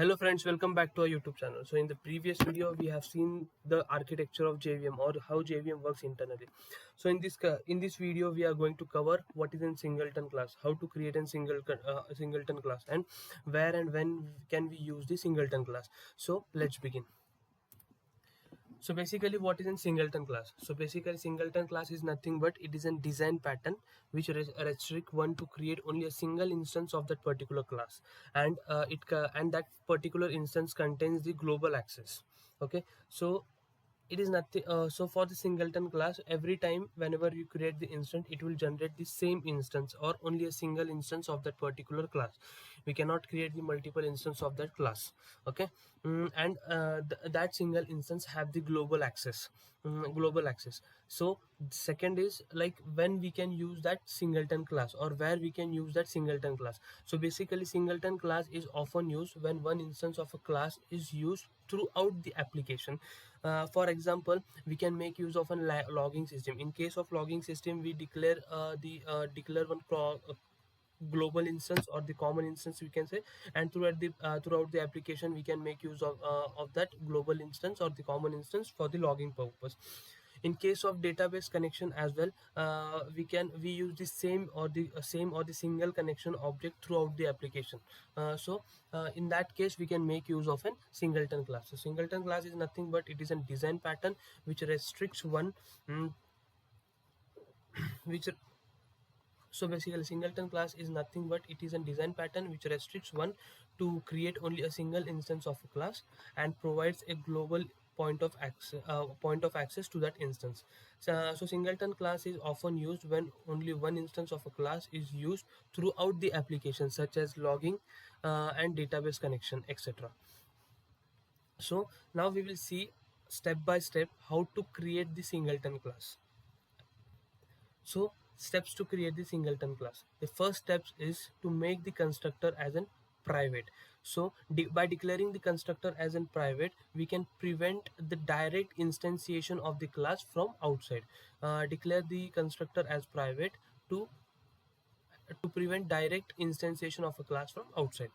Hello friends, welcome back to our YouTube channel. So in the previous video, we have seen the architecture of JVM or how JVM works internally. So in this video, we are going to cover what is in singleton class, how to create a singleton class, and where and when can we use the singleton class. So let's begin. So basically, what is in singleton class? So basically, singleton class is nothing but it is a design pattern which restrict one to create only a single instance of that particular class, and and that particular instance contains the global access. Okay, so it is nothing. So for the singleton class, every time whenever you create the instance, it will generate the same instance or only a single instance of that particular class. We cannot create the multiple instance of that class. Okay. And that single instance have the global access. Global access. So second is like when we can use that singleton class or where we can use that singleton class. So basically, singleton class is often used when one instance of a class is used throughout the application. For example, we can make use of a logging system. In case of logging system, we declare one global instance or the common instance, we can say, and throughout the application we can make use of that global instance or the common instance for the logging purpose. In case of database connection as well, we use the same or the single connection object throughout the application. In that case, we can make use of a singleton class. So singleton class is nothing but it is a design pattern which restricts one which So basically, singleton class is nothing but it is a design pattern which restricts one to create only a single instance of a class and provides a global point of access to that instance. So singleton class is often used when only one instance of a class is used throughout the application, such as logging and database connection, etc. So now we will see step by step how to create the singleton class. So steps to create the singleton class. The first steps is to make the constructor as an private. So by declaring the constructor as an private, we can prevent the direct instantiation of the class from outside. Declare the constructor as private to prevent direct instantiation of a class from outside.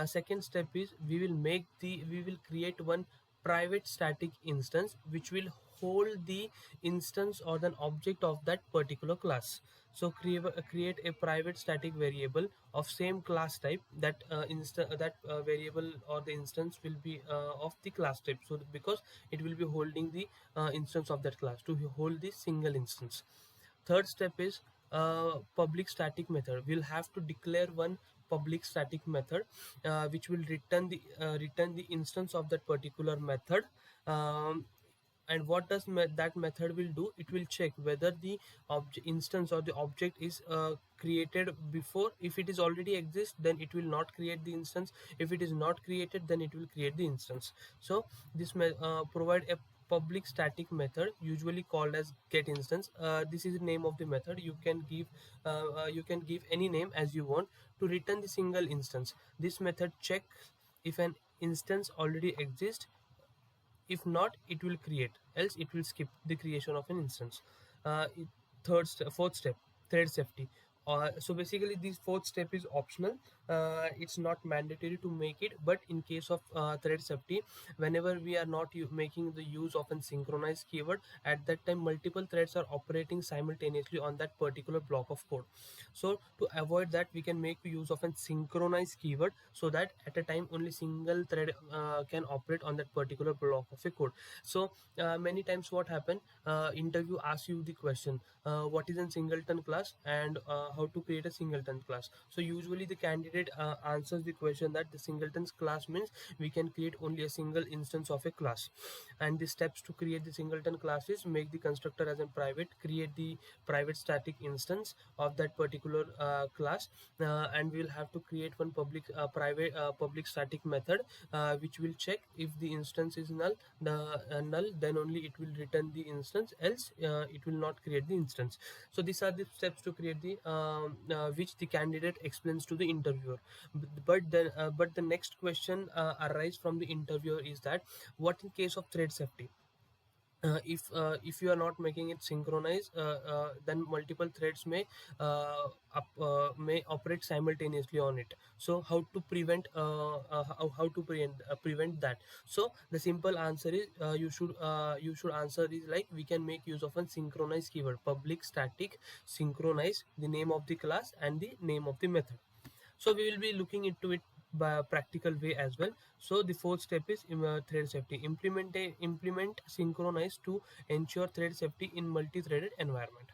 Second step is we will create one private static instance which will hold the instance or the object of that particular class. So create a private static variable of same class type that variable or the instance will be of the class type. So because it will be holding the instance of that class to hold the single instance. Third step is public static method. We'll have to declare one public static method which will return the instance of that particular method. And what does that method will do? It will check whether the instance or the object is created before. If it is already exist, then it will not create the instance. If it is not created, then it will create the instance. So this provide a public static method usually called as get instance. This is the name of the method. You can give any name as you want to return the single instance. This method checks if an instance already exists. If not, it will create, else it will skip the creation of an instance. Fourth step, thread safety. So basically this fourth step is optional. It's not mandatory to make it, but in case of thread safety, whenever we are not making the use of a synchronized keyword, at that time multiple threads are operating simultaneously on that particular block of code. So to avoid that, we can make use of a synchronized keyword so that at a time only single thread can operate on that particular block of a code. So many times what happen, interview asks you the question, what is a singleton class and how to create a singleton class. So usually the candidate answers the question that the singleton's class means we can create only a single instance of a class. And the steps to create the singleton class is make the constructor as a private, create the private static instance of that particular class, and we will have to create one public static method which will check if the instance is null, then only it will return the instance, else it will not create the instance. So these are the steps to create the which the candidate explains to the interviewer. But the next question arise from the interviewer is that what in case of thread safety? if you are not making it synchronized, then multiple threads may operate simultaneously on it. So how to prevent that? So the simple answer is, you should answer is like, we can make use of a synchronized keyword, public static synchronize, the name of the class and the name of the method. So we will be looking into it by a practical way as well. So the fourth step is thread safety. Implement synchronize to ensure thread safety in multi-threaded environment.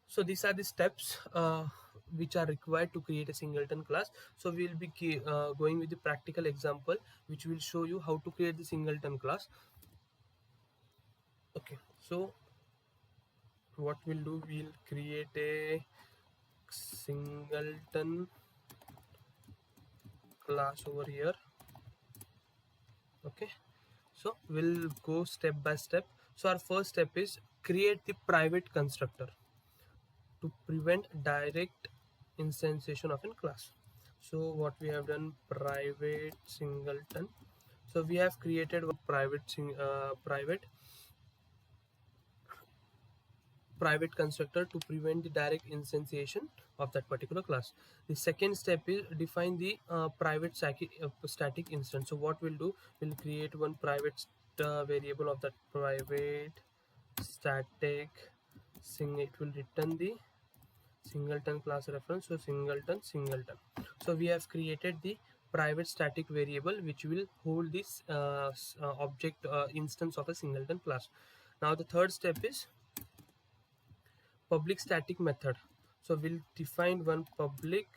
So these are the steps which are required to create a singleton class. So we will be going with the practical example which will show you how to create the singleton class. Okay, so what we'll do, we'll create a singleton class over here. Okay, so we'll go step by step. So our first step is create the private constructor to prevent direct instantiation of a class. So what we have done, private singleton. So we have created one private constructor to prevent the direct instantiation of that particular class. The second step is define the private static instance. So what we'll do, we'll create one private variable of that private static it will return the singleton class reference. So singleton. So we have created the private static variable which will hold this object instance of a singleton class. Now the third step is public static method. So we'll define one public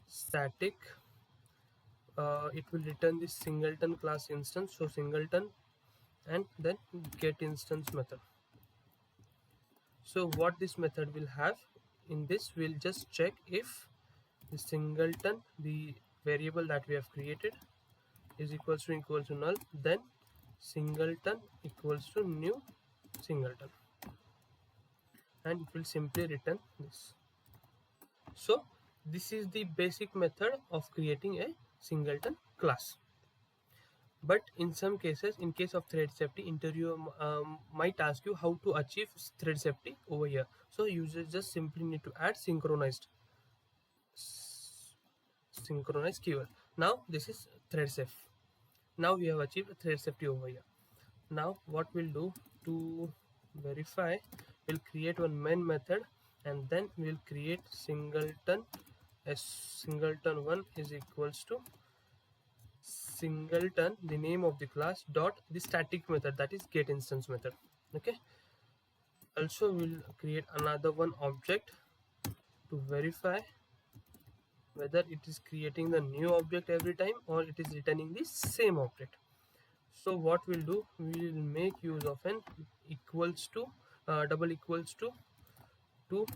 static, it will return this singleton class instance. So singleton, and then get instance method. So what this method will have, in this we'll just check if the singleton, the variable that we have created, is equals to null, then singleton equals to new singleton, and it will simply return this. So this is the basic method of creating a singleton class. But in some cases, in case of thread safety, interviewer might ask you how to achieve thread safety over here. So users just simply need to add synchronized keyword. Now this is thread safe. Now we have achieved thread safety over here. Now what we'll do to verify, we'll create one main method, and then we'll create singleton as singleton1 is equals to singleton, the name of the class, dot the static method, that is get instance method. Okay, also we'll create another one object to verify whether it is creating the new object every time or it is returning the same object. So what we'll do, we will make use of an equals to double equals to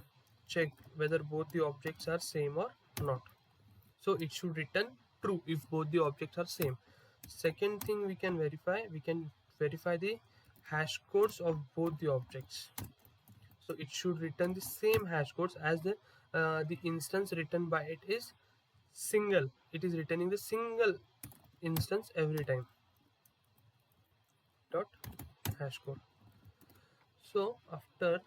check whether both the objects are same or not. So it should return true if both the objects are same. Second thing we can verify the hash codes of both the objects. So it should return the same hash codes as the instance written by it is single. It is returning the single instance every time. Dot hash code. So after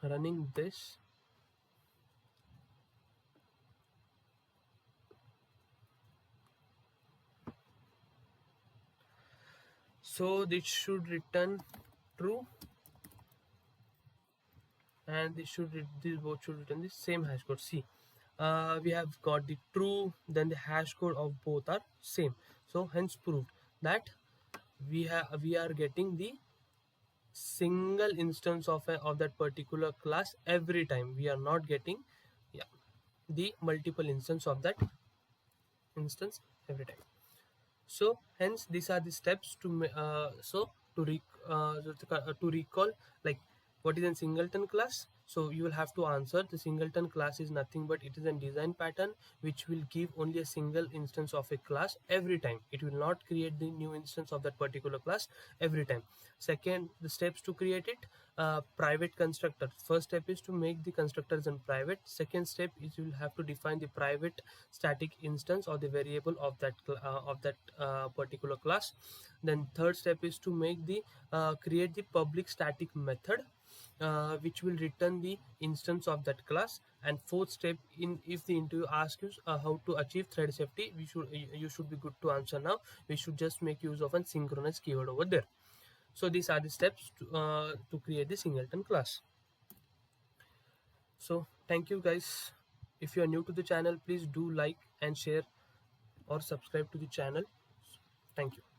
running this, so this should return true, and these both should return the same hash code. See, we have got the true, then the hash code of both are same. So hence proved that we are getting the single instance of that particular class every time. We are not getting, yeah, the multiple instance of that instance every time. So hence these are the steps to to recall, like, what is a singleton class. So you will have to answer the singleton class is nothing but it is a design pattern which will give only a single instance of a class every time. It will not create the new instance of that particular class every time. Second, the steps to create it: private constructor. First step is to make the constructors in private. Second step is you will have to define the private static instance or the variable of that particular class. Then third step is to make the create the public static method which will return the instance of that class. And fourth step, in if the interview asks you how to achieve thread safety, you should be good to answer now. We should just make use of a synchronous keyword over there. So these are the steps to create the singleton class. So thank you guys. If you are new to the channel, please do like and share or subscribe to the channel. Thank you.